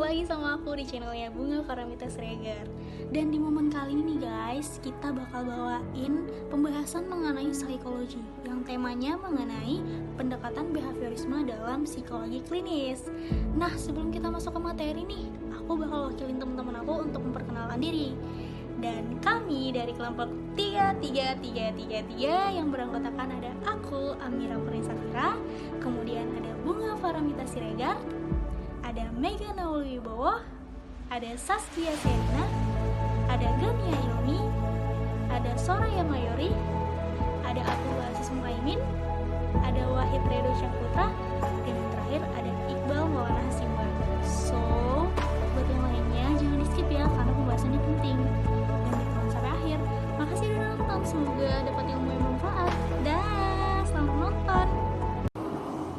lagi sama aku di channelnya Bunga Paramita Siregar. Dan di momen kali ini nih guys, kita bakal bawain pembahasan mengenai psikologi yang temanya mengenai pendekatan behaviorisme dalam psikologi klinis. Nah, sebelum kita masuk ke materi nih, aku bakal wakilin teman-teman aku untuk memperkenalkan diri. Dan kami dari kelompok 33333 yang beranggotakan ada aku, Amira Purnisafira, kemudian ada Bunga Paramita Siregar, ada Mega Nauli Wibowo, ada Saskia Serina, ada Gania Ilmi, ada Soraya Mayori, ada Abdul Aziz Muhaimin, ada Wahid Redo Syahputra, dan yang terakhir ada Iqbal Maulana Hasimban. So, buat yang lainnya jangan di skip ya, karena pembahasannya penting. Dan tonton sampai akhir. Makasih udah nonton, semoga dapat ilmu yang bermanfaat. Dah, selamat menonton.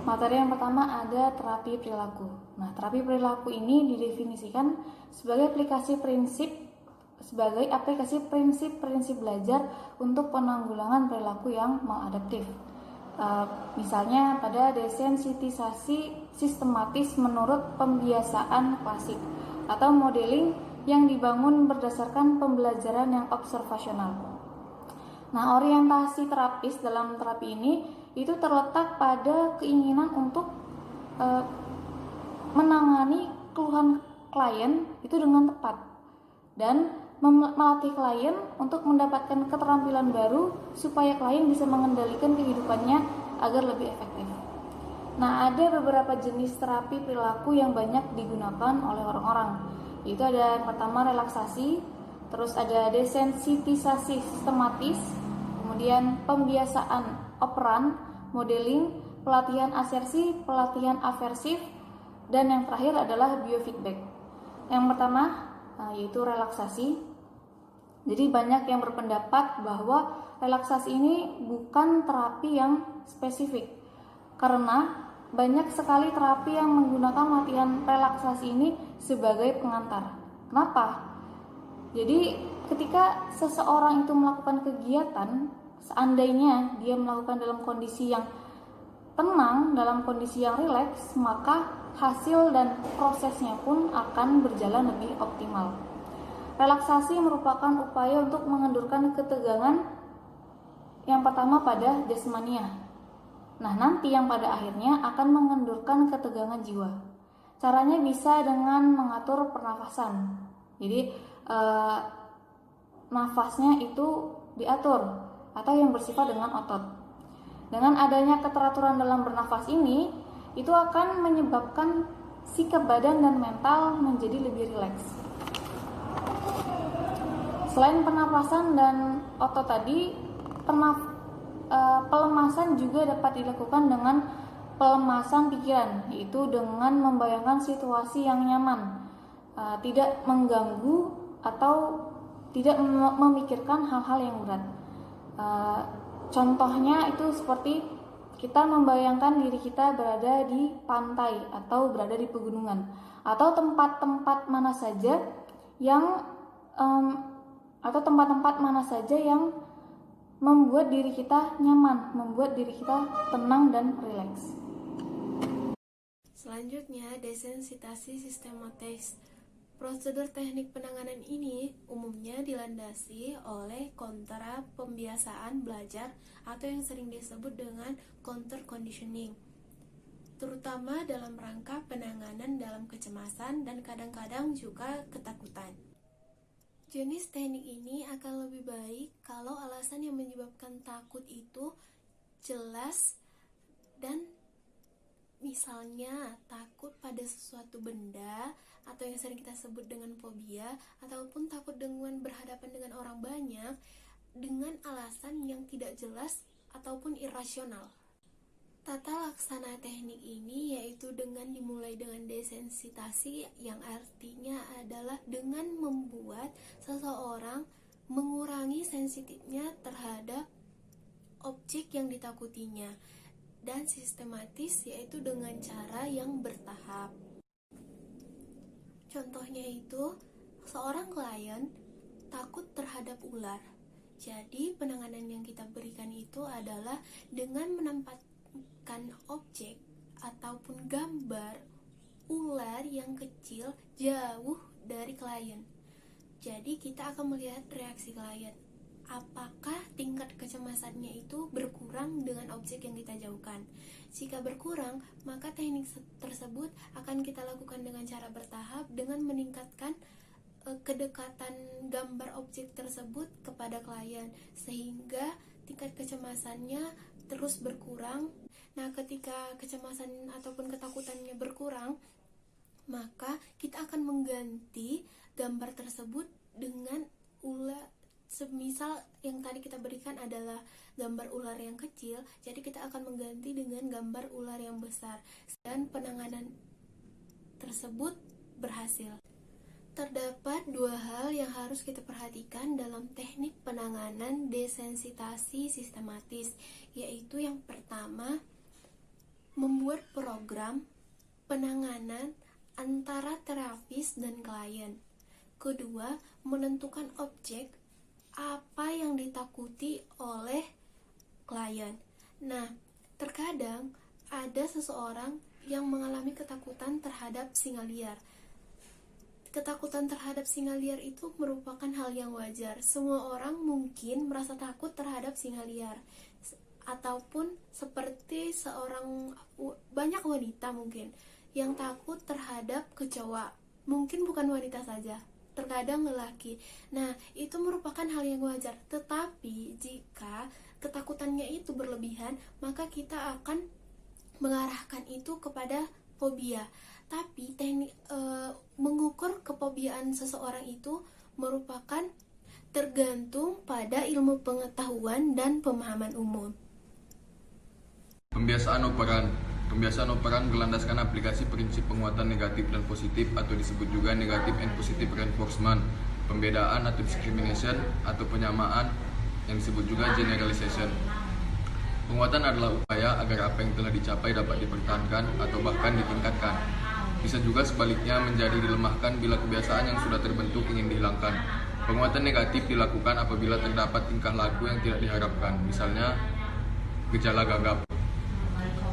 Materi yang pertama ada terapi perilaku. Nah, terapi perilaku ini didefinisikan sebagai aplikasi prinsip-prinsip belajar untuk penanggulangan perilaku yang maladaptif. Misalnya pada desensitisasi sistematis menurut pembiasaan klasik atau modeling yang dibangun berdasarkan pembelajaran yang observasional. Nah, orientasi terapis dalam terapi ini itu terletak pada keinginan untuk menangani keluhan klien itu dengan tepat dan melatih klien untuk mendapatkan keterampilan baru supaya klien bisa mengendalikan kehidupannya agar lebih efektif. Nah, ada beberapa jenis terapi perilaku yang banyak digunakan oleh orang-orang. Itu ada yang pertama relaksasi, terus ada desensitisasi sistematis, kemudian pembiasaan operan, modeling, pelatihan asersi, pelatihan aversif, dan yang terakhir adalah biofeedback. Yang pertama yaitu relaksasi. Jadi banyak yang berpendapat bahwa relaksasi ini bukan terapi yang spesifik, karena banyak sekali terapi yang menggunakan latihan relaksasi ini sebagai pengantar. Kenapa? Jadi ketika seseorang itu melakukan kegiatan, seandainya dia melakukan dalam kondisi yang tenang, dalam kondisi yang rileks, maka hasil dan prosesnya pun akan berjalan lebih optimal. Relaksasi merupakan upaya untuk mengendurkan ketegangan yang pertama pada jasmania. Nah, nanti yang pada akhirnya akan mengendurkan ketegangan jiwa. Caranya bisa dengan mengatur pernafasan. Jadi nafasnya itu diatur atau yang bersifat dengan otot. Dengan adanya keteraturan dalam bernafas ini, itu akan menyebabkan sikap badan dan mental menjadi lebih rileks. Selain pernapasan dan otot tadi, pelemasan juga dapat dilakukan dengan pelemasan pikiran, yaitu dengan membayangkan situasi yang nyaman, tidak mengganggu atau tidak memikirkan hal-hal yang berat. Contohnya itu seperti kita membayangkan diri kita berada di pantai atau berada di pegunungan atau tempat-tempat mana saja yang membuat diri kita nyaman, membuat diri kita tenang dan rileks. Selanjutnya, desensitasi sistematis. Prosedur teknik penanganan ini umumnya dilandasi oleh kontra pembiasaan belajar atau yang sering disebut dengan counter conditioning, terutama dalam rangka penanganan dalam kecemasan dan kadang-kadang juga ketakutan. Jenis teknik ini akan lebih baik kalau alasan yang menyebabkan takut itu jelas dan misalnya takut pada sesuatu benda atau yang sering kita sebut dengan fobia, ataupun takut dengan berhadapan dengan orang banyak dengan alasan yang tidak jelas ataupun irasional. Tata laksana teknik ini yaitu dengan dimulai dengan desensitasi, yang artinya adalah dengan membuat seseorang mengurangi sensitifnya terhadap objek yang ditakutinya, dan sistematis yaitu dengan cara yang bertahap. Contohnya itu, seorang klien takut terhadap ular. Jadi penanganan yang kita berikan itu adalah dengan menempatkan objek ataupun gambar ular yang kecil jauh dari klien. Jadi kita akan melihat reaksi klien. Apakah tingkat kecemasannya itu berkurang dengan objek yang kita jauhkan? Jika berkurang, maka teknik tersebut akan kita lakukan dengan cara bertahap dengan meningkatkan kedekatan gambar objek tersebut kepada klien sehingga tingkat kecemasannya terus berkurang. Nah, ketika kecemasan ataupun ketakutannya berkurang, maka kita akan mengganti gambar tersebut dengan ular. Semisal yang tadi kita berikan adalah gambar ular yang kecil, jadi kita akan mengganti dengan gambar ular yang besar dan penanganan tersebut berhasil. Terdapat dua hal yang harus kita perhatikan dalam teknik penanganan desensitasi sistematis, yaitu yang pertama, membuat program penanganan antara terapis dan klien. Kedua, menentukan objek apa yang ditakuti oleh klien. Nah, terkadang ada seseorang yang mengalami ketakutan terhadap singa liar. Ketakutan terhadap singa liar itu merupakan hal yang wajar. Semua orang mungkin merasa takut terhadap singa liar. Ataupun seperti banyak wanita mungkin yang takut terhadap kecoa. Mungkin bukan wanita saja, terkadang lelaki. Nah, itu merupakan hal yang wajar. Tetapi jika ketakutannya itu berlebihan, maka kita akan mengarahkan itu kepada fobia. Tapi teknik mengukur kefobiaan seseorang itu merupakan tergantung pada ilmu pengetahuan dan pemahaman umum. Pembiasaan operan. Pembiasaan operan berlandaskan aplikasi prinsip penguatan negatif dan positif atau disebut juga negative and positive reinforcement, pembedaan atau discrimination atau penyamaan yang disebut juga generalization. Penguatan adalah upaya agar apa yang telah dicapai dapat dipertahankan atau bahkan ditingkatkan. Bisa juga sebaliknya menjadi dilemahkan bila kebiasaan yang sudah terbentuk ingin dihilangkan. Penguatan negatif dilakukan apabila terdapat tingkah laku yang tidak diharapkan, misalnya gejala gagap.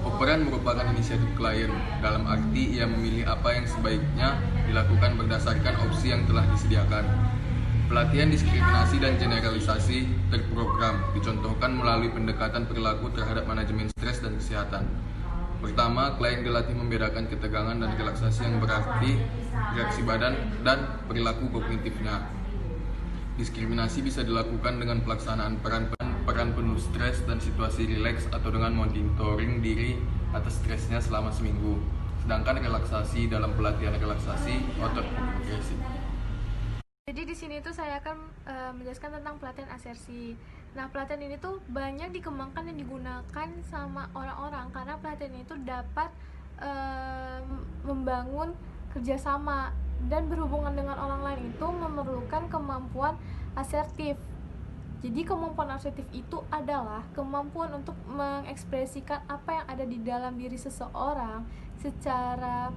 Operan merupakan inisiatif klien, dalam arti ia memilih apa yang sebaiknya dilakukan berdasarkan opsi yang telah disediakan. Pelatihan diskriminasi dan generalisasi terprogram, dicontohkan melalui pendekatan perilaku terhadap manajemen stres dan kesehatan. Pertama, klien dilatih membedakan ketegangan dan relaksasi yang berarti reaksi badan dan perilaku kognitifnya. Diskriminasi bisa dilakukan dengan pelaksanaan peran penuh stres dan situasi rileks atau dengan monitoring diri atas stresnya selama seminggu. Sedangkan relaksasi dalam pelatihan relaksasi otot progresif. Jadi di sini tuh saya akan menjelaskan tentang pelatihan asersi. Nah, pelatihan ini tuh banyak dikembangkan dan digunakan sama orang-orang karena pelatihan itu dapat membangun kerjasama dan berhubungan dengan orang lain itu memerlukan kemampuan asertif. Jadi kemampuan asertif itu adalah kemampuan untuk mengekspresikan apa yang ada di dalam diri seseorang secara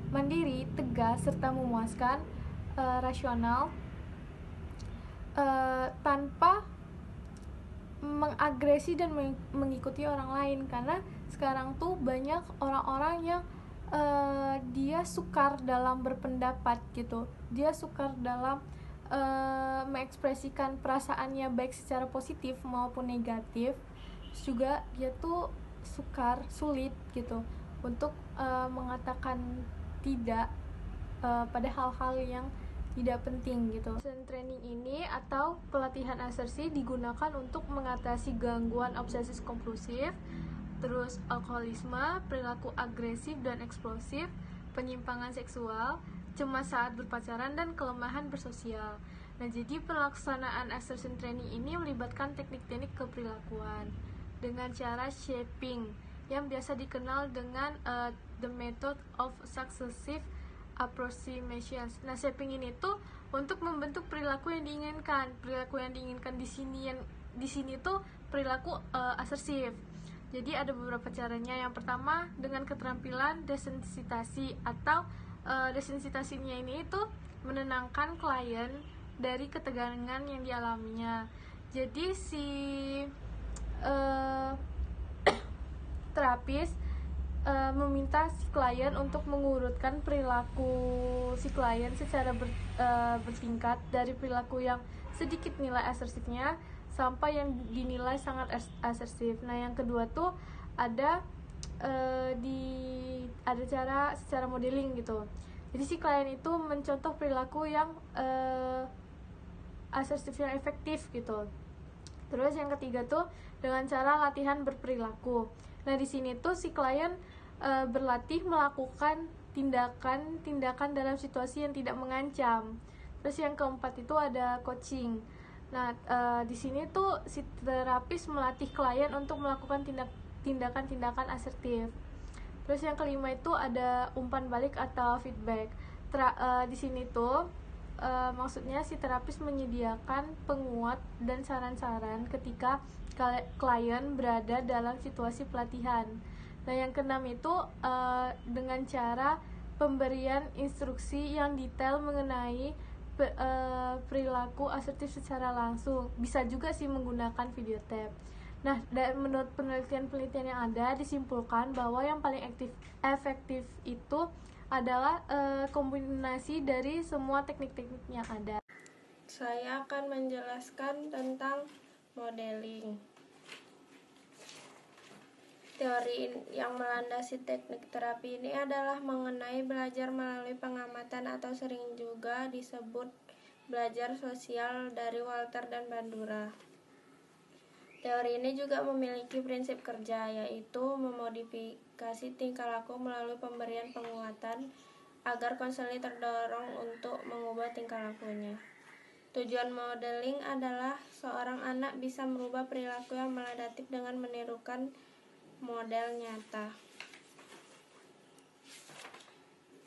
mandiri, tegas, serta memuaskan, rasional, tanpa mengagresi dan mengikuti orang lain. Karena sekarang tuh banyak orang-orang yang dia sukar dalam berpendapat gitu, dia sukar dalam mengekspresikan perasaannya baik secara positif maupun negatif. Terus juga dia tuh sulit gitu untuk mengatakan tidak pada hal-hal yang tidak penting gitu. Training ini atau pelatihan asersi digunakan untuk mengatasi gangguan obsesif kompulsif, terus alkoholisme, perilaku agresif dan eksplosif, penyimpangan seksual, cemas saat berpacaran, dan kelemahan bersosial. Nah, jadi pelaksanaan assertion training ini melibatkan teknik-teknik keperilakuan dengan cara shaping yang biasa dikenal dengan the method of successive approximations. Nah, shaping ini tuh untuk membentuk perilaku yang diinginkan. Perilaku yang diinginkan di sini tuh perilaku asersif. Jadi ada beberapa caranya. Yang pertama dengan keterampilan desensitasi atau desensitasinya ini itu menenangkan klien dari ketegangan yang dialaminya. Jadi si terapis meminta si klien untuk mengurutkan perilaku si klien secara bertingkat dari perilaku yang sedikit nilai asersifnya sampai yang dinilai sangat asersif. Nah, yang kedua tuh ada ada cara secara modeling gitu. Jadi si klien itu mencontoh perilaku yang asersif yang efektif gitu. Terus yang ketiga tuh dengan cara latihan berperilaku. Nah, di sini tuh si klien berlatih melakukan tindakan dalam situasi yang tidak mengancam. Terus yang keempat itu ada coaching. Nah, di sini tuh si terapis melatih klien untuk melakukan tindakan-tindakan asertif. Terus yang kelima itu ada umpan balik atau feedback. Di sini tuh maksudnya si terapis menyediakan penguat dan saran-saran ketika klien berada dalam situasi pelatihan. Nah, yang keenam itu dengan cara pemberian instruksi yang detail mengenai perilaku asertif secara langsung. Bisa juga sih menggunakan video tab. Nah, menurut penelitian-penelitian yang ada disimpulkan bahwa yang paling efektif itu adalah kombinasi dari semua teknik-teknik yang ada. Saya akan menjelaskan tentang modeling. Teori yang melandasi teknik terapi ini adalah mengenai belajar melalui pengamatan atau sering juga disebut belajar sosial dari Walter dan Bandura. Teori ini juga memiliki prinsip kerja, yaitu memodifikasi tingkah laku melalui pemberian penguatan agar konselor terdorong untuk mengubah tingkah lakunya. Tujuan modeling adalah seorang anak bisa merubah perilaku yang maladaptif dengan menirukan model nyata.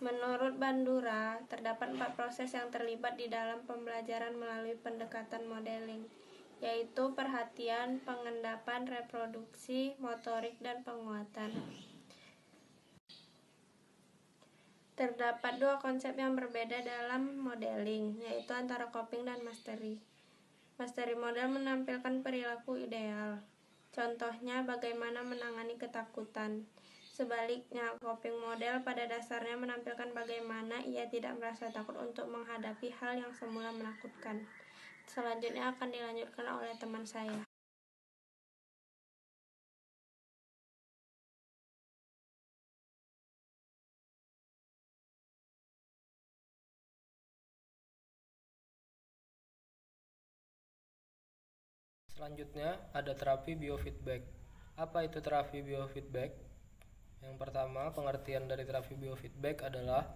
Menurut Bandura, terdapat 4 proses yang terlibat di dalam pembelajaran melalui pendekatan modeling, yaitu perhatian, pengendapan, reproduksi, motorik, dan penguatan. Terdapat 2 konsep yang berbeda dalam modeling, yaitu antara coping dan mastery. Mastery model menampilkan perilaku ideal. Contohnya bagaimana menangani ketakutan. Sebaliknya, coping model pada dasarnya menampilkan bagaimana ia tidak merasa takut untuk menghadapi hal yang semula menakutkan. Selanjutnya akan dilanjutkan oleh teman saya. Selanjutnya ada terapi biofeedback. Apa itu terapi biofeedback? Yang pertama, pengertian dari terapi biofeedback adalah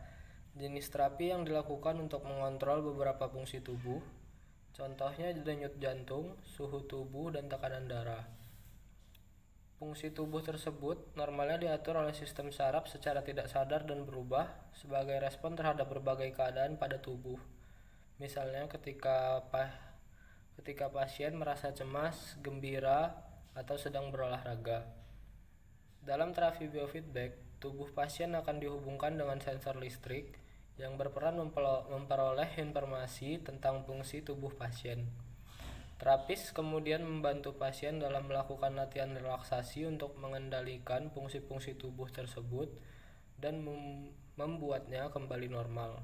jenis terapi yang dilakukan untuk mengontrol beberapa fungsi tubuh. Contohnya denyut jantung, suhu tubuh, dan tekanan darah. Fungsi tubuh tersebut normalnya diatur oleh sistem saraf secara tidak sadar dan berubah sebagai respon terhadap berbagai keadaan pada tubuh. Misalnya ketika pasien merasa cemas, gembira, atau sedang berolahraga. Dalam terapi biofeedback, tubuh pasien akan dihubungkan dengan sensor listrik yang berperan memperoleh informasi tentang fungsi tubuh pasien. Terapis kemudian membantu pasien dalam melakukan latihan relaksasi untuk mengendalikan fungsi-fungsi tubuh tersebut dan membuatnya kembali normal.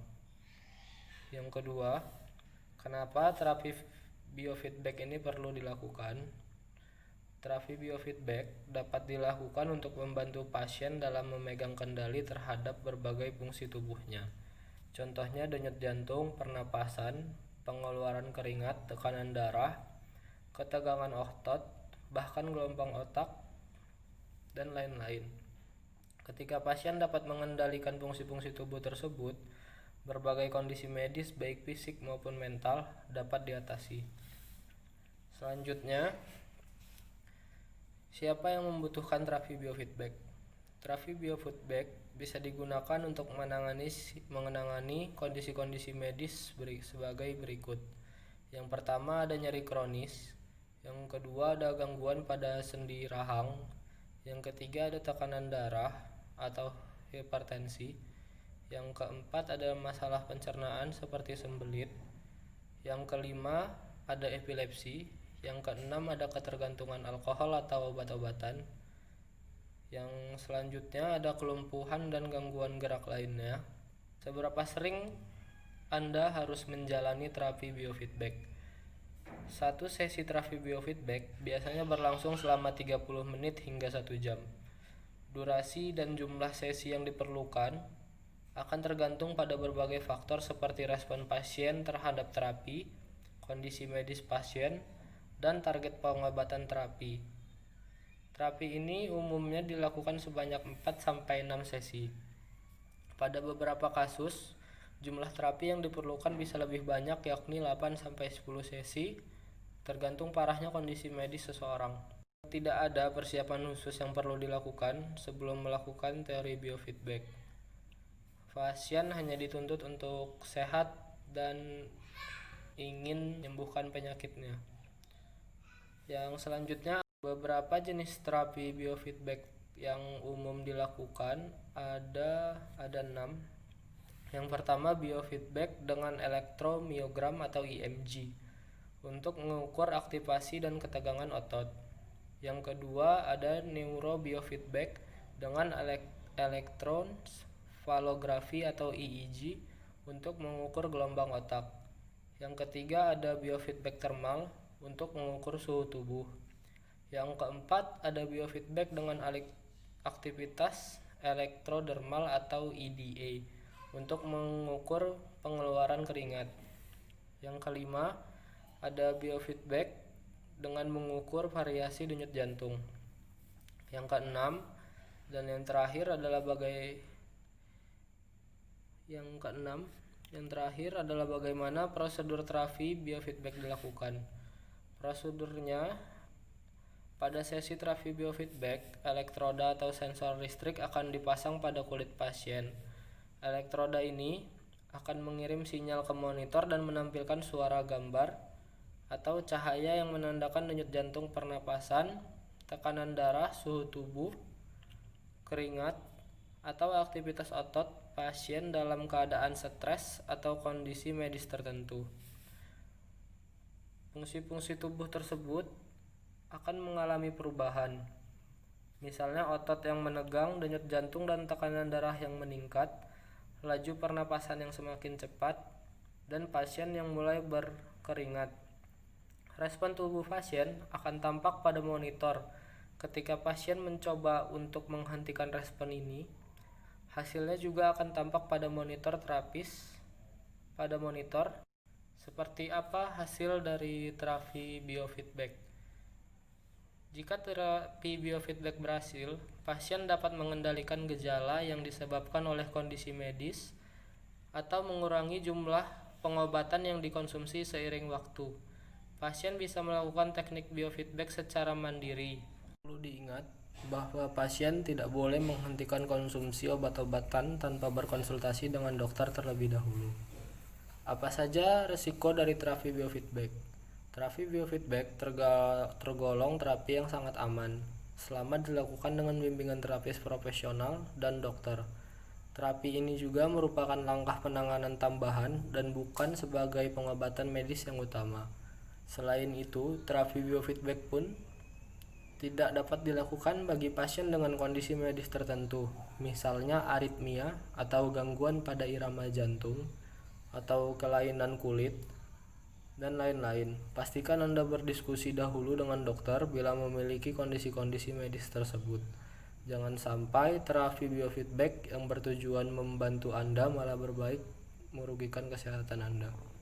Yang kedua, kenapa terapi biofeedback ini perlu dilakukan? Terapi biofeedback dapat dilakukan untuk membantu pasien dalam memegang kendali terhadap berbagai fungsi tubuhnya. Contohnya denyut jantung, pernapasan, pengeluaran keringat, tekanan darah, ketegangan otot, bahkan gelombang otak, dan lain-lain. Ketika pasien dapat mengendalikan fungsi-fungsi tubuh tersebut, berbagai kondisi medis baik fisik maupun mental dapat diatasi. Selanjutnya, siapa yang membutuhkan terapi biofeedback? Terapi biofeedback bisa digunakan untuk menangani kondisi-kondisi medis sebagai berikut. Yang pertama ada nyeri kronis, yang kedua ada gangguan pada sendi rahang, yang ketiga ada tekanan darah atau hipertensi, yang keempat ada masalah pencernaan seperti sembelit, yang kelima ada epilepsi, yang keenam ada ketergantungan alkohol atau obat-obatan, Yang selanjutnya ada kelumpuhan dan gangguan gerak lainnya. Seberapa sering Anda harus menjalani terapi biofeedback? Satu sesi terapi biofeedback biasanya berlangsung selama 30 menit hingga 1 jam. Durasi dan jumlah sesi yang diperlukan akan tergantung pada berbagai faktor seperti respon pasien terhadap terapi, kondisi medis pasien, dan target pengobatan terapi. Terapi ini umumnya dilakukan sebanyak 4-6 sesi. Pada beberapa kasus, jumlah terapi yang diperlukan bisa lebih banyak, yakni 8-10 sesi, tergantung parahnya kondisi medis seseorang. Tidak ada persiapan khusus yang perlu dilakukan sebelum melakukan teori biofeedback. Pasien hanya dituntut untuk sehat dan ingin menyembuhkan penyakitnya. Yang selanjutnya, beberapa jenis terapi biofeedback yang umum dilakukan ada 6. Yang pertama, biofeedback dengan elektromiogram atau EMG untuk mengukur aktivasi dan ketegangan otot. Yang kedua, ada neurobiofeedback dengan elektroencephalografi atau EEG untuk mengukur gelombang otak. Yang ketiga, ada biofeedback termal untuk mengukur suhu tubuh. Yang keempat, ada biofeedback dengan aktivitas elektrodermal atau EDA untuk mengukur pengeluaran keringat. Yang kelima, ada biofeedback dengan mengukur variasi denyut jantung. Yang keenam dan yang terakhir adalah bagaimana prosedur terapi biofeedback dilakukan. Prosedurnya, pada sesi terapi biofeedback, elektroda atau sensor listrik akan dipasang pada kulit pasien. Elektroda ini akan mengirim sinyal ke monitor dan menampilkan suara gambar atau cahaya yang menandakan denyut jantung, pernapasan, tekanan darah, suhu tubuh, keringat, atau aktivitas otot pasien dalam keadaan stres atau kondisi medis tertentu. Fungsi-fungsi tubuh tersebut akan mengalami perubahan. Misalnya otot yang menegang, denyut jantung dan tekanan darah yang meningkat, laju pernapasan yang semakin cepat, dan pasien yang mulai berkeringat. Respon tubuh pasien akan tampak pada monitor. Ketika pasien mencoba untuk menghentikan respon ini, hasilnya juga akan tampak pada monitor terapis. Pada monitor, seperti apa hasil dari terapi biofeedback. Jika terapi biofeedback berhasil, pasien dapat mengendalikan gejala yang disebabkan oleh kondisi medis atau mengurangi jumlah pengobatan yang dikonsumsi seiring waktu. Pasien bisa melakukan teknik biofeedback secara mandiri. Perlu diingat bahwa pasien tidak boleh menghentikan konsumsi obat-obatan tanpa berkonsultasi dengan dokter terlebih dahulu. Apa saja risiko dari terapi biofeedback? Terapi biofeedback tergolong terapi yang sangat aman selama dilakukan dengan bimbingan terapis profesional dan dokter. Terapi ini juga merupakan langkah penanganan tambahan dan bukan sebagai pengobatan medis yang utama. Selain itu, terapi biofeedback pun tidak dapat dilakukan bagi pasien dengan kondisi medis tertentu, misalnya aritmia atau gangguan pada irama jantung atau kelainan kulit, dan lain-lain. Pastikan Anda berdiskusi dahulu dengan dokter bila memiliki kondisi-kondisi medis tersebut. Jangan sampai terapi biofeedback yang bertujuan membantu Anda malah berbaik merugikan kesehatan Anda.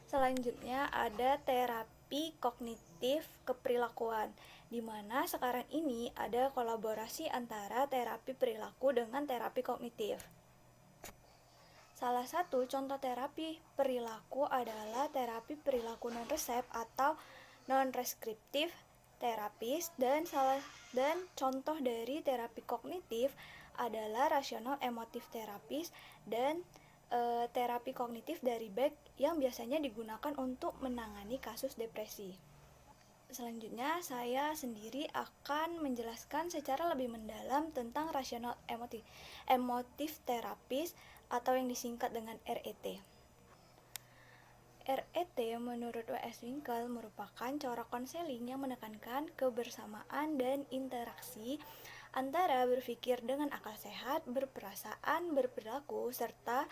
Selanjutnya ada terapi kognitif keperilakuan, di mana sekarang ini ada kolaborasi antara terapi perilaku dengan terapi kognitif. Salah satu contoh terapi perilaku adalah terapi perilaku non-resep atau non-preskriptif terapis, dan contoh dari terapi kognitif adalah rasional emotif terapis dan terapi kognitif dari Beck yang biasanya digunakan untuk menangani kasus depresi. Selanjutnya, saya sendiri akan menjelaskan secara lebih mendalam tentang rasional emotif terapis atau yang disingkat dengan RET. RET menurut W.S. Winkel merupakan cara konseling yang menekankan kebersamaan dan interaksi antara berpikir dengan akal sehat, berperasaan, berperilaku, serta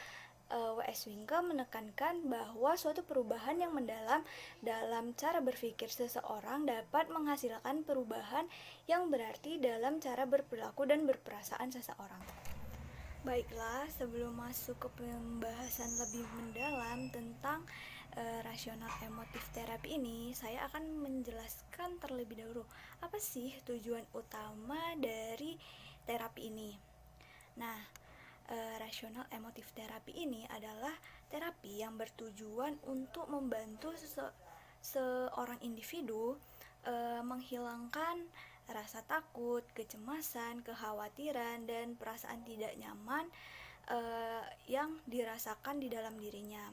W.S. Winkel menekankan bahwa suatu perubahan yang mendalam dalam cara berpikir seseorang dapat menghasilkan perubahan yang berarti dalam cara berperilaku dan berperasaan seseorang. Baiklah, sebelum masuk ke pembahasan lebih mendalam tentang rasional emotif terapi ini, saya akan menjelaskan terlebih dahulu apa sih tujuan utama dari terapi ini. Nah, rasional emotif terapi ini adalah terapi yang bertujuan untuk membantu seorang individu menghilangkan rasa takut, kecemasan, kekhawatiran, dan perasaan tidak nyaman yang dirasakan di dalam dirinya.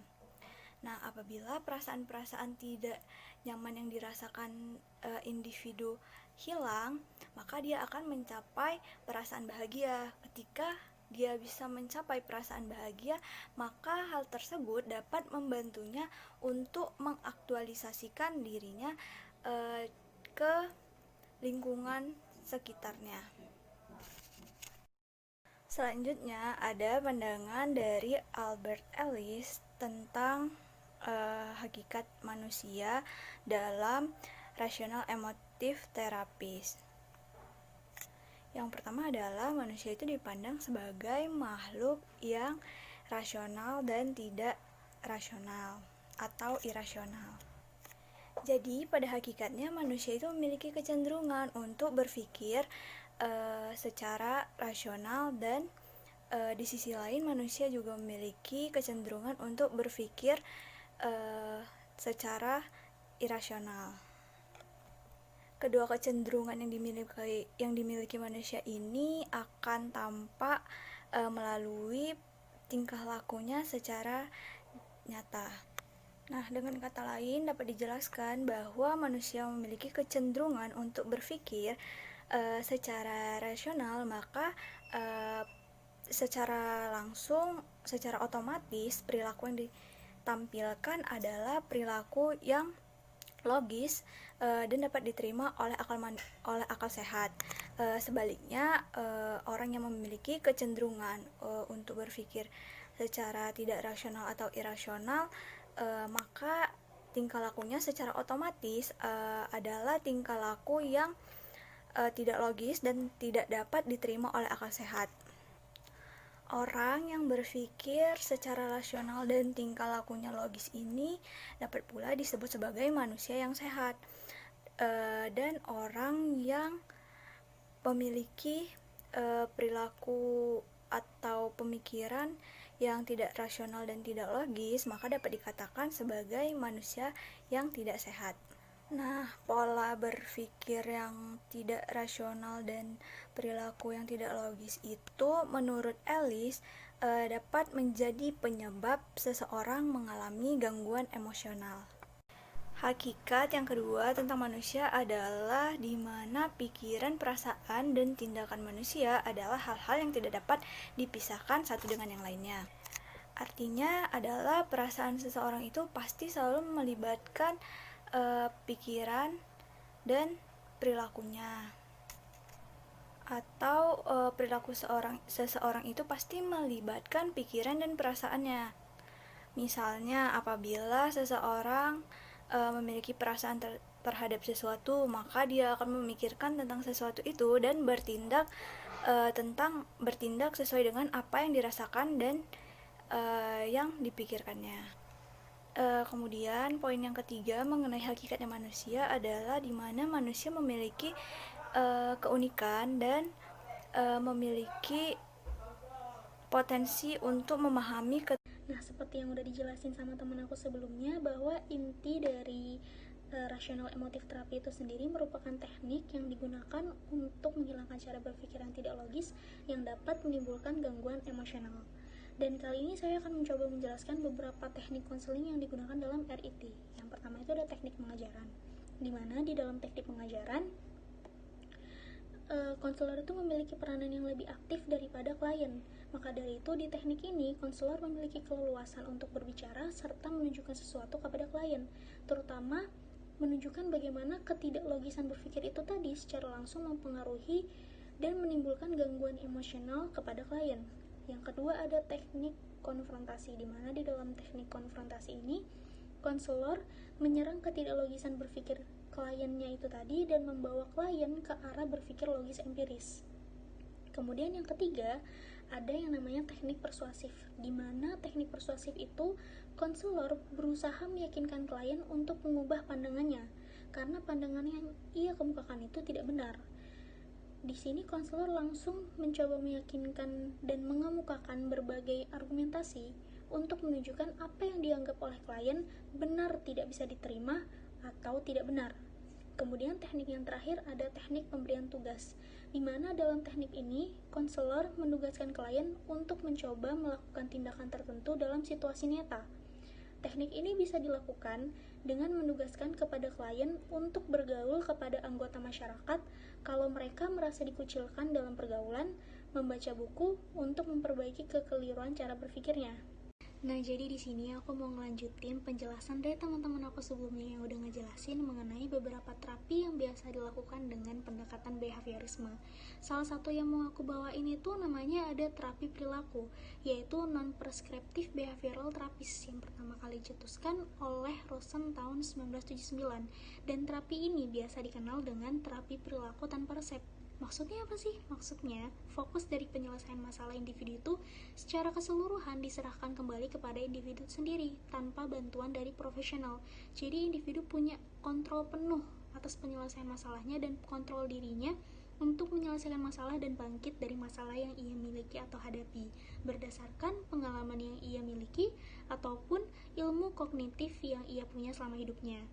Nah, apabila perasaan-perasaan tidak nyaman yang dirasakan individu hilang, maka dia akan mencapai perasaan bahagia. Ketika dia bisa mencapai perasaan bahagia, maka hal tersebut dapat membantunya untuk mengaktualisasikan dirinya ke lingkungan sekitarnya. Selanjutnya ada pandangan dari Albert Ellis tentang hakikat manusia dalam rasional emotif terapis. Yang pertama adalah manusia itu dipandang sebagai makhluk yang rasional dan tidak rasional atau irasional. Jadi pada hakikatnya manusia itu memiliki kecenderungan untuk berpikir secara rasional, dan di sisi lain manusia juga memiliki kecenderungan untuk berpikir secara irasional. Kedua kecenderungan yang dimiliki manusia ini akan tampak melalui tingkah lakunya secara nyata. Nah, dengan kata lain dapat dijelaskan bahwa manusia memiliki kecenderungan untuk berpikir secara rasional, maka secara langsung, secara otomatis perilaku yang ditampilkan adalah perilaku yang logis dan dapat diterima oleh akal sehat. Sebaliknya, orang yang memiliki kecenderungan untuk berpikir secara tidak rasional atau irasional, maka tingkah lakunya secara otomatis adalah tingkah laku yang tidak logis dan tidak dapat diterima oleh akal sehat. Orang yang berpikir secara rasional dan tingkah lakunya logis ini dapat pula disebut sebagai manusia yang sehat. Dan orang yang memiliki perilaku atau pemikiran yang tidak rasional dan tidak logis, maka dapat dikatakan sebagai manusia yang tidak sehat. Nah, pola berpikir yang tidak rasional dan perilaku yang tidak logis itu menurut Ellis dapat menjadi penyebab seseorang mengalami gangguan emosional. Hakikat yang kedua tentang manusia adalah di mana pikiran, perasaan, dan tindakan manusia adalah hal-hal yang tidak dapat dipisahkan satu dengan yang lainnya. Artinya adalah perasaan seseorang itu pasti selalu melibatkan pikiran dan perilakunya, atau perilaku seseorang itu pasti melibatkan pikiran dan perasaannya. Misalnya apabila seseorang memiliki perasaan terhadap sesuatu, maka dia akan memikirkan tentang sesuatu itu dan bertindak sesuai dengan apa yang dirasakan dan yang dipikirkannya. Kemudian poin yang ketiga mengenai hakikatnya manusia adalah di mana manusia memiliki keunikan dan memiliki potensi untuk memahami Nah, seperti yang udah dijelasin sama teman aku sebelumnya, bahwa inti dari rasional emotif terapi itu sendiri merupakan teknik yang digunakan untuk menghilangkan cara berpikir yang tidak logis yang dapat menimbulkan gangguan emosional. Dan kali ini saya akan mencoba menjelaskan beberapa teknik konseling yang digunakan dalam RIT. Yang pertama itu ada teknik pengajaran, di mana di dalam teknik pengajaran konselor itu memiliki peranan yang lebih aktif daripada klien. Maka dari itu, di teknik ini, konselor memiliki keleluasan untuk berbicara serta menunjukkan sesuatu kepada klien, terutama menunjukkan bagaimana ketidaklogisan berpikir itu tadi secara langsung mempengaruhi dan menimbulkan gangguan emosional kepada klien. Yang kedua ada teknik konfrontasi, di mana di dalam teknik konfrontasi ini, konselor menyerang ketidaklogisan berpikir kliennya itu tadi dan membawa klien ke arah berpikir logis empiris. Kemudian yang ketiga, ada yang namanya teknik persuasif, di mana teknik persuasif itu konselor berusaha meyakinkan klien untuk mengubah pandangannya, karena pandangan yang ia kemukakan itu tidak benar. Di sini konselor langsung mencoba meyakinkan dan mengemukakan berbagai argumentasi untuk menunjukkan apa yang dianggap oleh klien benar tidak bisa diterima atau tidak benar. Kemudian teknik yang terakhir ada teknik pemberian tugas, di mana dalam teknik ini konselor menugaskan klien untuk mencoba melakukan tindakan tertentu dalam situasi nyata. Teknik ini bisa dilakukan dengan menugaskan kepada klien untuk bergaul kepada anggota masyarakat kalau mereka merasa dikucilkan dalam pergaulan, membaca buku untuk memperbaiki kekeliruan cara berpikirnya. Nah, jadi di sini aku mau ngelanjutin penjelasan dari teman-teman aku sebelumnya yang udah ngejelasin mengenai beberapa terapi yang biasa dilakukan dengan pendekatan behaviorisme. Salah satu yang mau aku bawain itu namanya ada terapi perilaku, yaitu non-prescriptive behavioral therapist yang pertama kali dicetuskan oleh Rosen tahun 1979. Dan terapi ini biasa dikenal dengan terapi perilaku tanpa resep. Maksudnya apa sih? Maksudnya, fokus dari penyelesaian masalah individu itu secara keseluruhan diserahkan kembali kepada individu sendiri tanpa bantuan dari profesional. Jadi individu punya kontrol penuh atas penyelesaian masalahnya dan kontrol dirinya untuk menyelesaikan masalah dan bangkit dari masalah yang ia miliki atau hadapi berdasarkan pengalaman yang ia miliki ataupun ilmu kognitif yang ia punya selama hidupnya.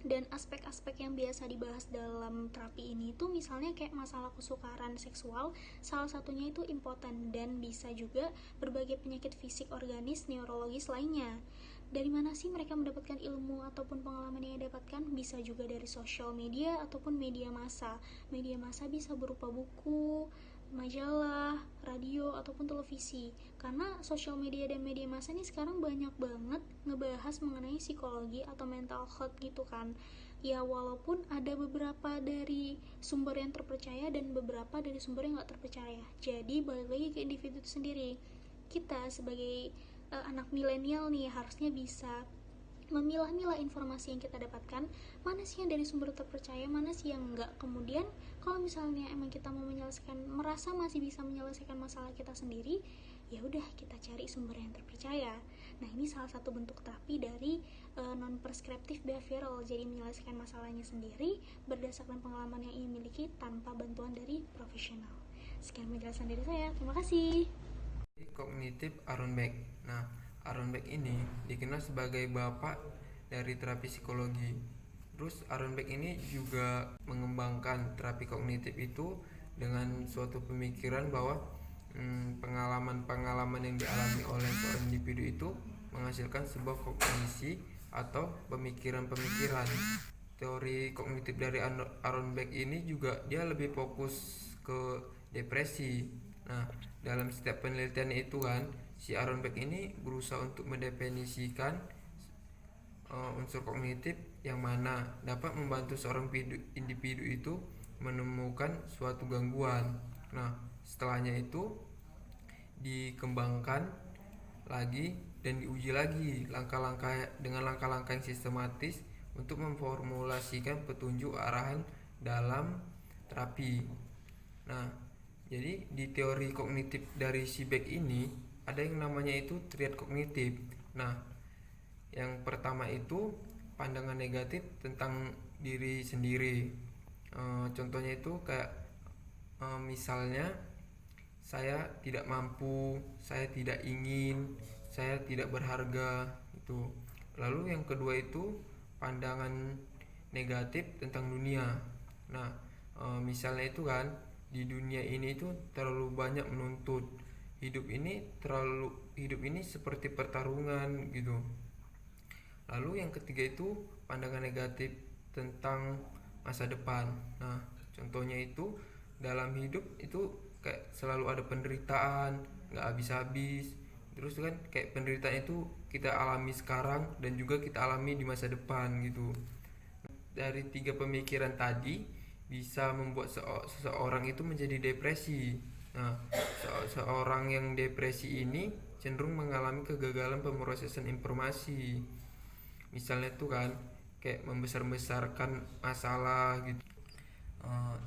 Dan aspek-aspek yang biasa dibahas dalam terapi ini itu misalnya kayak masalah kesukaran seksual, salah satunya itu impoten, dan bisa juga berbagai penyakit fisik, organis, neurologis lainnya. Dari mana sih mereka mendapatkan ilmu ataupun pengalaman yang didapatkan? Bisa juga dari sosial media ataupun media massa. Media massa bisa berupa buku, majalah, radio, ataupun televisi. Karena sosial media dan media massa ini sekarang banyak banget ngebahas mengenai psikologi atau mental health gitu kan. Ya walaupun ada beberapa dari sumber yang terpercaya dan beberapa dari sumber yang gak terpercaya. Jadi balik lagi ke individu itu sendiri. Kita sebagai anak milenial nih harusnya bisa memilah-milah informasi yang kita dapatkan, mana sih yang dari sumber terpercaya, mana sih yang enggak. Kemudian kalau misalnya emang kita mau merasa masih bisa menyelesaikan masalah kita sendiri, ya udah kita cari sumber yang terpercaya. Nah, ini salah satu bentuk terapi dari non-prescriptive behavioral, jadi menyelesaikan masalahnya sendiri berdasarkan pengalaman yang ia miliki tanpa bantuan dari profesional. Sekian penjelasan dari saya, terima kasih. Kognitif Aaron Beck. Nah, Aaron Beck ini dikenal sebagai bapak dari terapi psikologi. Terus Aaron Beck ini juga mengembangkan terapi kognitif itu dengan suatu pemikiran bahwa pengalaman-pengalaman yang dialami oleh seorang individu itu menghasilkan sebuah kognisi atau pemikiran-pemikiran. Teori kognitif dari Aaron Beck ini juga dia lebih fokus ke depresi. Nah, dalam setiap penelitian itu kan, si Aaron Beck ini berusaha untuk mendefinisikan unsur kognitif yang mana dapat membantu seorang individu itu menemukan suatu gangguan. Nah, setelahnya itu dikembangkan lagi dan diuji lagi dengan langkah-langkah yang sistematis untuk memformulasikan petunjuk arahan dalam terapi. Nah, jadi di teori kognitif dari si Beck ini ada yang namanya itu triad kognitif. Nah, Yang pertama itu pandangan negatif tentang diri sendiri. Contohnya itu kayak misalnya saya tidak mampu, saya tidak ingin, saya tidak berharga itu. Lalu yang kedua itu pandangan negatif tentang dunia. Nah, misalnya itu kan di dunia ini itu terlalu banyak menuntut. Hidup ini seperti pertarungan gitu. Lalu yang ketiga itu pandangan negatif tentang masa depan. Nah, contohnya itu dalam hidup itu kayak selalu ada penderitaan, nggak habis-habis. Terus kan kayak penderitaan itu kita alami sekarang dan juga kita alami di masa depan gitu. Dari 3 pemikiran tadi bisa membuat seseorang itu menjadi depresi. Nah, seorang yang depresi ini cenderung mengalami kegagalan pemrosesan informasi. Misalnya itu kan kayak membesar-besarkan masalah gitu.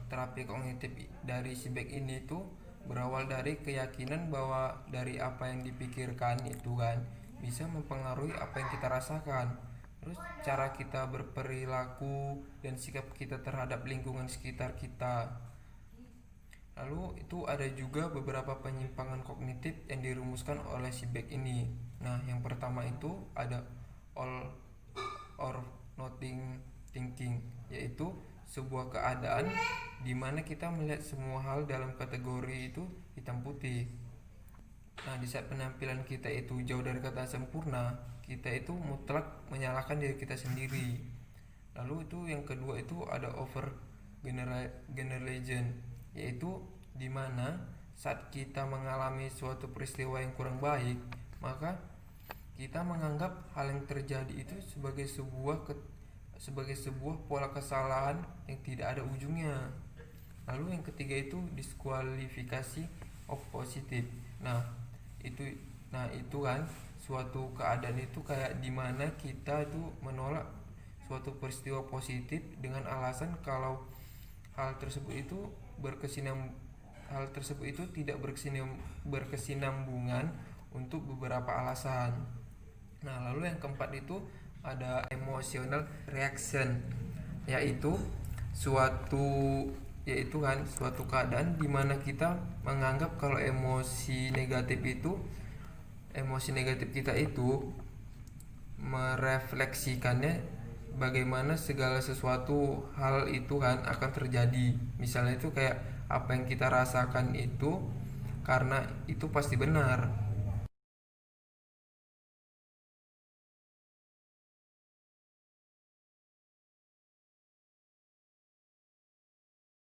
Terapi kognitif dari si Beck ini tuh berawal dari keyakinan bahwa dari apa yang dipikirkan itu kan bisa mempengaruhi apa yang kita rasakan. Terus cara kita berperilaku dan sikap kita terhadap lingkungan sekitar kita. Lalu itu ada juga beberapa penyimpangan kognitif yang dirumuskan oleh si Beck ini. Nah, yang pertama itu ada all or nothing thinking, yaitu sebuah keadaan di mana kita melihat semua hal dalam kategori itu hitam putih. Nah, di saat penampilan kita itu jauh dari kata sempurna, kita itu mutlak menyalahkan diri kita sendiri. Lalu itu yang kedua itu ada over generalization, yaitu di mana saat kita mengalami suatu peristiwa yang kurang baik, maka kita menganggap hal yang terjadi itu sebagai sebuah pola kesalahan yang tidak ada ujungnya. Lalu yang ketiga itu diskualifikasi of positif. Nah, itu kan suatu keadaan itu kayak dimana kita itu menolak suatu peristiwa positif dengan alasan kalau hal tersebut itu tidak berkesinambungan untuk beberapa alasan. Nah, lalu yang keempat itu ada emotional reaction, yaitu suatu keadaan di mana kita menganggap kalau emosi negatif kita itu merefleksikannya bagaimana segala sesuatu hal itu kan akan terjadi. Misalnya itu kayak apa yang kita rasakan itu karena itu pasti benar.